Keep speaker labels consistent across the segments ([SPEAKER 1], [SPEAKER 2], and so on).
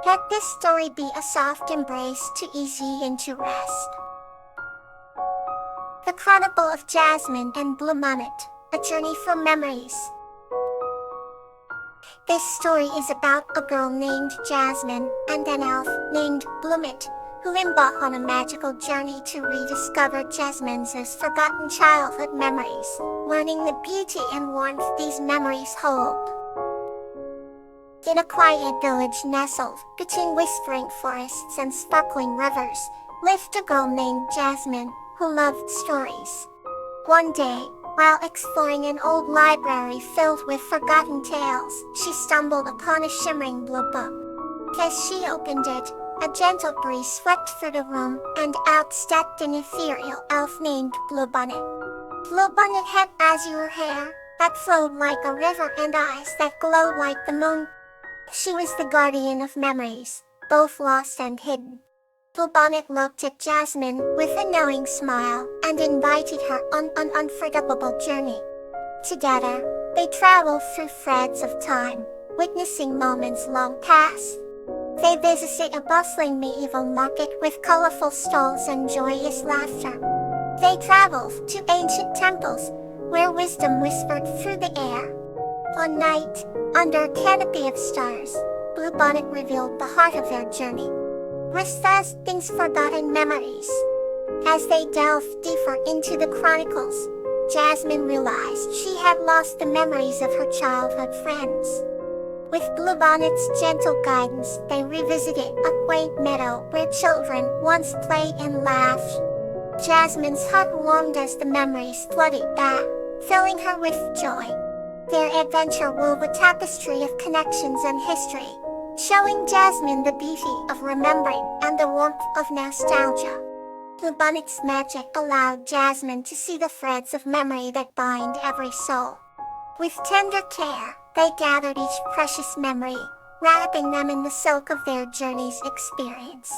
[SPEAKER 1] Let this story be a soft embrace to ease ye into rest. The Chronicle of Jasmine and Bluebonnet, A Journey from Memories. This story is about a girl named Jasmine and an elf named Bluebonnet, who embark on a magical journey to rediscover Jasmine's forgotten childhood memories, learning the beauty and warmth these memories hold. In a quiet village nestled between whispering forests and sparkling rivers, lived a girl named Jasmine, who loved stories. One day, while exploring an old library filled with forgotten tales, she stumbled upon a shimmering blue book. As she opened it, a gentle breeze swept through the room, and out stepped an ethereal elf named Bluebonnet. Bluebonnet had azure hair that flowed like a river and eyes that glowed like the moon. She was the guardian of memories, both lost and hidden. Bluebonnet looked at Jasmine with a knowing smile and invited her on an unforgettable journey. Together, they traveled through threads of time, witnessing moments long past. They visited a bustling medieval market with colorful stalls and joyous laughter. They traveled to ancient temples, where wisdom whispered through the air. One night, under a canopy of stars, Bluebonnet revealed the heart of their journey. Things forgotten memories. As they delved deeper into the chronicles, Jasmine realized she had lost the memories of her childhood friends. With Bluebonnet's gentle guidance, they revisited a quaint meadow where children once played and laughed. Jasmine's heart warmed as the memories flooded back, filling her with joy. Their adventure wove a tapestry of connections and history, showing Jasmine the beauty of remembering and the warmth of nostalgia. Bluebonnet's magic allowed Jasmine to see the threads of memory that bind every soul. With tender care, they gathered each precious memory, wrapping them in the silk of their journey's experience.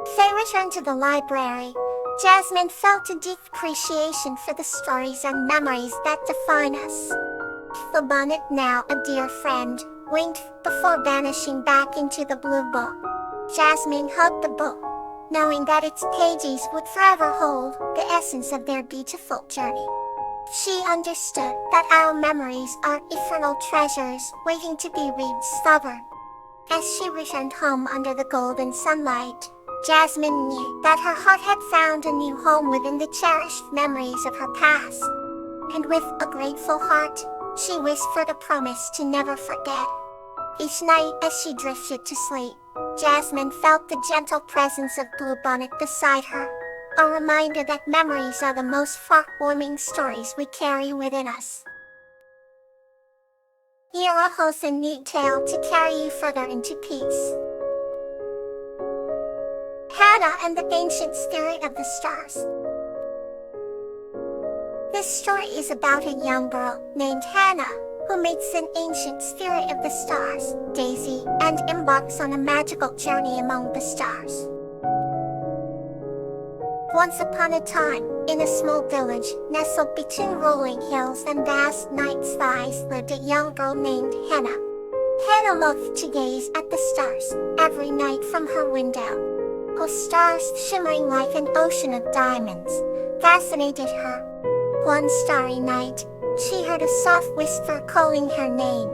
[SPEAKER 1] As they returned to the library, Jasmine felt a deep appreciation for the stories and memories that define us. Bluebonnet, now a dear friend, winked before vanishing back into the blue book. Jasmine hugged the book, knowing that its pages would forever hold the essence of their beautiful journey. She understood that our memories are eternal treasures waiting to be rediscovered. As she returned home under the golden sunlight, Jasmine knew that her heart had found a new home within the cherished memories of her past. And with a grateful heart, she whispered a promise to never forget. Each night as she drifted to sleep, Jasmine felt the gentle presence of Bluebonnet beside her, a reminder that memories are the most heartwarming stories we carry within us. Here a wholesome neat tale to carry you further into peace. Hannah and the Ancient Spirit of the Stars. This story is about a young girl named Hannah, who meets an ancient spirit of the stars, Daisy, and embarks on a magical journey among the stars. Once upon a time, in a small village nestled between rolling hills and vast night skies, lived a young girl named Hannah. Hannah loved to gaze at the stars every night from her window. The stars, shimmering like an ocean of diamonds, fascinated her. One starry night, she heard a soft whisper calling her name.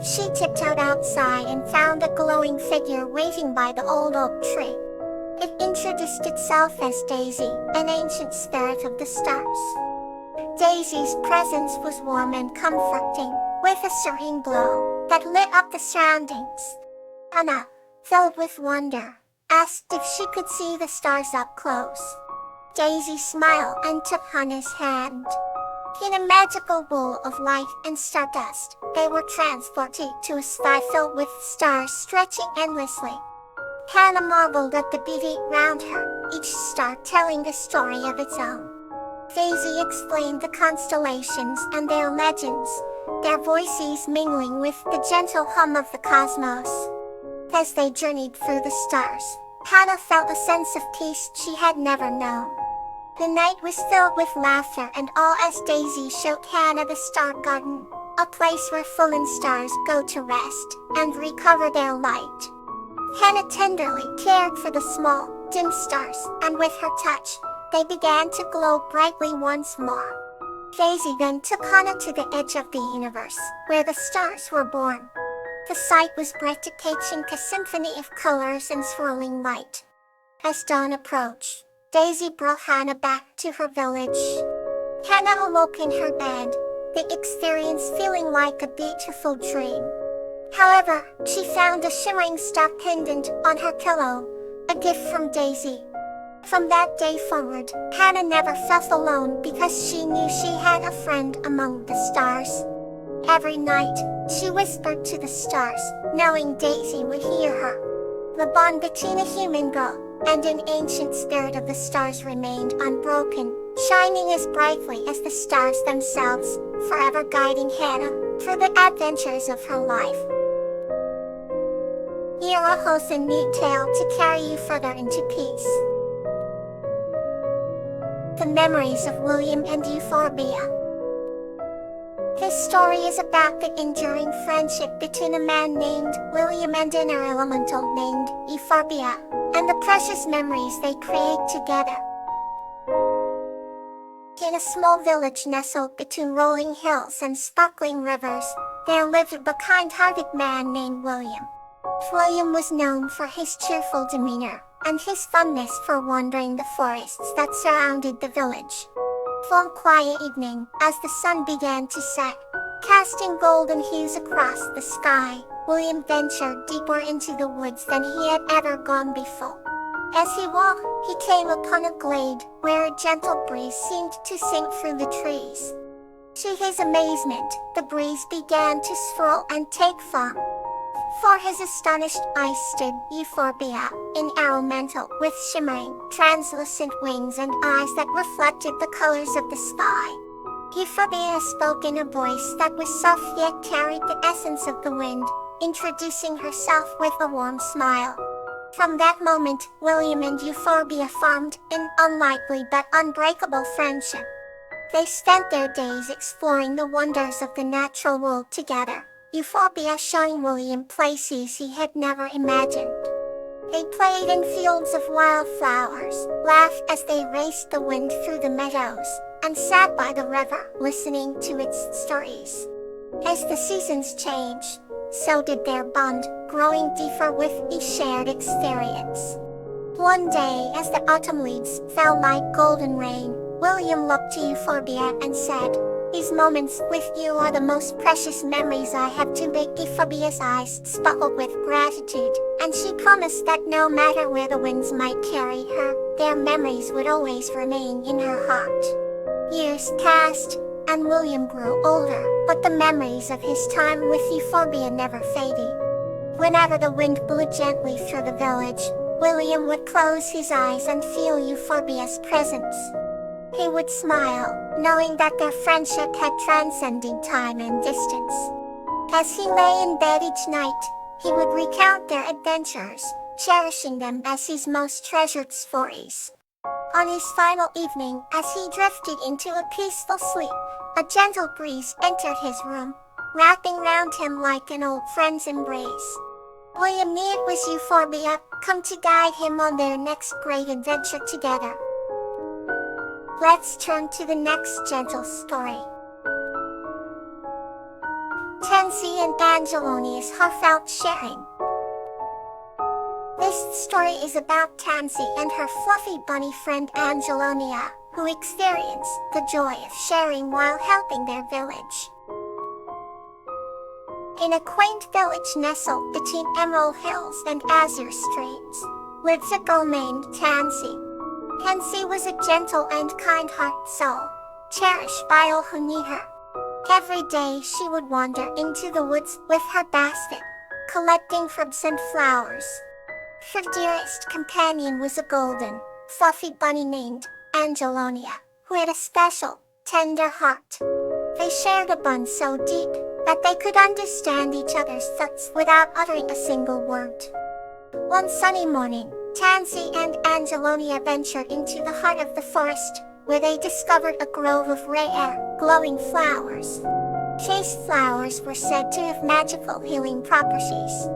[SPEAKER 1] She tiptoed outside and found a glowing figure waiting by the old oak tree. It introduced itself as Daisy, an ancient spirit of the stars. Daisy's presence was warm and comforting, with a serene glow that lit up the surroundings. Hannah, filled with wonder, asked if she could see the stars up close. Daisy smiled and took Hannah's hand. In a magical bowl of light and stardust, they were transported to a sky filled with stars stretching endlessly. Hannah marveled at the beauty around her, each star telling a story of its own. Daisy explained the constellations and their legends, their voices mingling with the gentle hum of the cosmos. As they journeyed through the stars, Hannah felt a sense of peace she had never known. The night was filled with laughter and awe as Daisy showed Hannah the star garden, a place where fallen stars go to rest and recover their light. Hannah tenderly cared for the small, dim stars, and with her touch, they began to glow brightly once more. Daisy then took Hannah to the edge of the universe, where the stars were born. The sight was breathtaking, a symphony of colors and swirling light. As dawn approached, Daisy brought Hannah back to her village. Hannah awoke in her bed, the experience feeling like a beautiful dream. However, she found a shimmering star pendant on her pillow, a gift from Daisy. From that day forward, Hannah never felt alone because she knew she had a friend among the stars. Every night, she whispered to the stars, knowing Daisy would hear her. The bond between a human girl and an ancient spirit of the stars remained unbroken, shining as brightly as the stars themselves, forever guiding Hannah through the adventures of her life. Here a wholesome new tale to carry you further into peace. The Memories of William and Euphorbia. This story is about the enduring friendship between a man named William and an air elemental named Euphorbia, and the precious memories they create together. In a small village nestled between rolling hills and sparkling rivers, there lived a kind-hearted man named William. William was known for his cheerful demeanor and his fondness for wandering the forests that surrounded the village. One quiet evening, as the sun began to set, casting golden hues across the sky, William ventured deeper into the woods than he had ever gone before. As he walked, he came upon a glade where a gentle breeze seemed to sing through the trees. To his amazement, the breeze began to swirl and take form. For his astonished eyes stood Euphorbia, an elemental with shimmering, translucent wings and eyes that reflected the colors of the sky. Euphorbia spoke in a voice that was soft yet carried the essence of the wind, introducing herself with a warm smile. From that moment, William and Euphorbia formed an unlikely but unbreakable friendship. They spent their days exploring the wonders of the natural world together, Euphorbia showing William places he had never imagined. They played in fields of wildflowers, laughed as they raced the wind through the meadows, and sat by the river, listening to its stories. As the seasons changed, so did their bond, growing deeper with each shared experience. One day, as the autumn leaves fell like golden rain, William looked to Euphorbia and said, "These moments with you are the most precious memories I have to make." Euphorbia's eyes sparkled with gratitude, and she promised that no matter where the winds might carry her, their memories would always remain in her heart. Years passed, and William grew older, but the memories of his time with Euphorbia never faded. Whenever the wind blew gently through the village, William would close his eyes and feel Euphorbia's presence. He would smile, knowing that their friendship had transcended time and distance. As he lay in bed each night, he would recount their adventures, cherishing them as his most treasured stories. On his final evening, as he drifted into a peaceful sleep, a gentle breeze entered his room, wrapping round him like an old friend's embrace. William knew it was Euphorbia, come to guide him on their next great adventure together. Let's turn to the next gentle story. Tansy and Angelonia's heartfelt sharing. This story is about Tansy and her fluffy bunny friend Angelonia, who experienced the joy of sharing while helping their village. In a quaint village nestled between emerald hills and azure streams, lives a girl named Tansy. Tansy was a gentle and kind-hearted soul, cherished by all who knew her. Every day she would wander into the woods with her basket, collecting fruits and flowers. Her dearest companion was a golden, fluffy bunny named Angelonia, who had a special, tender heart. They shared a bond so deep that they could understand each other's thoughts without uttering a single word. One sunny morning, Tansy and Angelonia ventured into the heart of the forest, where they discovered a grove of rare, glowing flowers. Chaste flowers were said to have magical healing properties.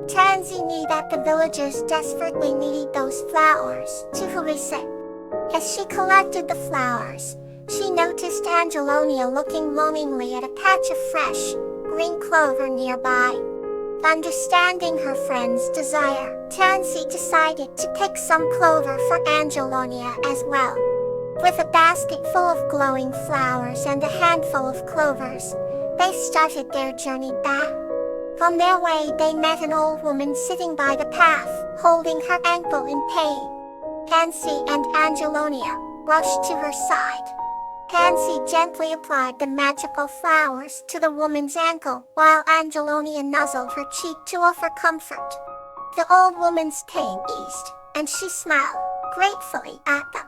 [SPEAKER 1] Tansy knew that the villagers desperately needed those flowers to it. As she collected the flowers, she noticed Angelonia looking longingly at a patch of fresh, green clover nearby. Understanding her friend's desire, Tansy decided to pick some clover for Angelonia as well. With a basket full of glowing flowers and a handful of clovers, they started their journey back. On their way, they met an old woman sitting by the path, holding her ankle in pain. Tansy and Angelonia rushed to her side. Tansy gently applied the magical flowers to the woman's ankle, while Angelonia nuzzled her cheek to offer comfort. The old woman's pain eased, and she smiled gratefully at them.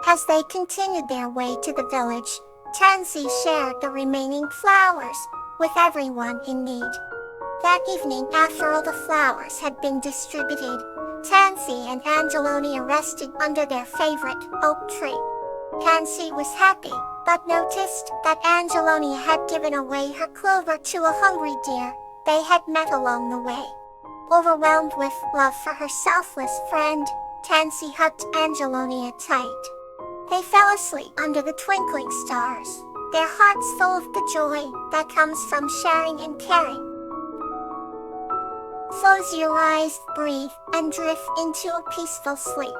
[SPEAKER 1] As they continued their way to the village, Tansy shared the remaining flowers with everyone in need. That evening, after all the flowers had been distributed, Tansy and Angelonia rested under their favorite oak tree. Tansy was happy, but noticed that Angelonia had given away her clover to a hungry deer they had met along the way. Overwhelmed with love for her selfless friend, Tansy hugged Angelonia tight. They fell asleep under the twinkling stars, their hearts full of the joy that comes from sharing and caring. Close your eyes, breathe, and drift into a peaceful sleep.